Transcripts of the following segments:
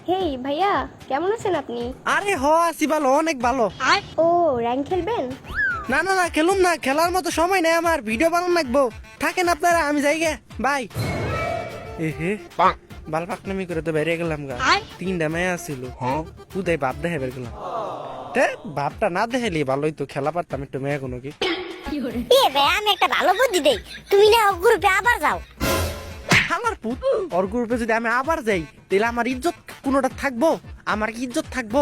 হেই ভাইয়া, কেমন আছেন আপনি? আরে আছি ভালো, অনেক ভালো। ও, র্যাঙ্ক খেলবেন? না না না, খেলুম না, খেলার মতো সময় নেই আমার, ভিডিও বানান লাগবো। থাকেন আপনারা, আমি যাই গে, বাই। এহে বাল পাকনামি করে তো বেরিয়ে গেলাম গা। 3টা মেয়ে আসছিল, উদয় বাপ দেখে বের গেলাম। বাপটা না দেখেলি ভালোই তো, খেলা পারতাম একটু মেয়ে কোনো কি। আমি একটা ভালো বুদ্ধি দেই, তুমি না গ্রুপে আবার যাও। আমার পুত, ওর গ্রুপে যদি আমি আবার যাই তাহলে আমার ইজ্জত কোনোটা থাকবো? আমার কি ইজ্জত থাকবো?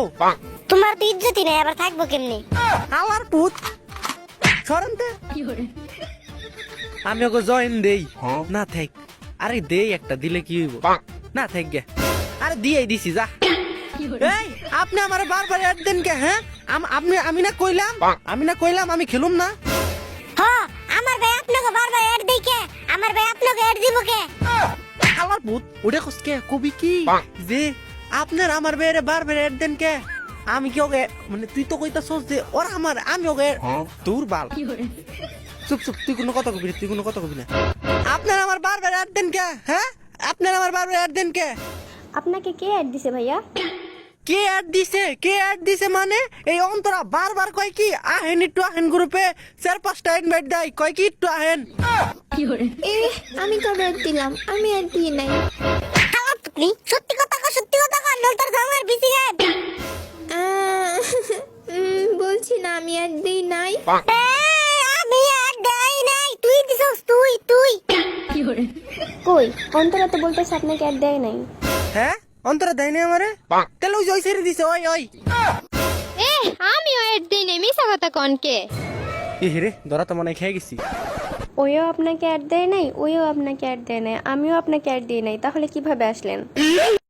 তোমার তো ইজ্জতই নাই, আবার থাকবো কেমনি? আমার পুত সরন্তে আমি ওকে জয়েন দেই না থাক। আরে দেই একটা, দিলে কি হইব? না থাক গে, আরে দিয়েই দিছি যা। এই আপনি আমারে বারবার অ্যাড দেন কে? হ্যাঁ আমি না কইলাম আমি খেলুম না। হ্যাঁ, আমার ভাই আপনাকে বারবার অ্যাড দেই কে? আমার ভাই আপনাকে অ্যাড দিব কে? আমার পুত ওটা কসকে কবি কি যে আপনার আমার বেরে বারবার অ্যাড দেন কে? আমি কি ওকে, মানে তুই তো কইতাছস যে ওরা আমার, আমি ওকে তোর বাল। চুপ চুপ, তুই কোনো কথা কবি না। আপনার আমার বারবার অ্যাড দেন কে? হ্যাঁ আপনার আমার বারবার অ্যাড দেন কে? আপনাকে কে অ্যাড দিছে ভাইয়া? কে অ্যাড দিছে মানে এই অন্তরা বারবার কয় কি আহেন একটু আহেন গ্রুপে 4-5টা ইনভাইট দেয়, কয় কি একটু আহেন। আমি কবে অ্যাড দিলাম? আমি অ্যাড দিই নাই। খারাপ তুমি, সত্যি কথা কও, নল তোর জামার বিসি অ্যাড। বলছি না আমি অ্যাড দিই নাই। আমি অ্যাড দেই নাই, তুই দিছস, তুই। কই, অন্তরা তো বলতেছে আপনাকে অ্যাড দেয় নাই। হ্যাঁ অন্তরা দেয় না আমারে, তাহলে ওই ছেড়ে দিছে। ওই আমিও অ্যাড দিই নাই, মিছা কথা কনকে। রে ধরা তো মনে হয় খেয়ে গেছি। ওইও আপনাকে অ্যাড দেয় নাই, ওইও আপনাকে অ্যাড দেয় নাই, আমিও আপনাকে অ্যাড দিই নাই, তাহলে কিভাবে আসলেন?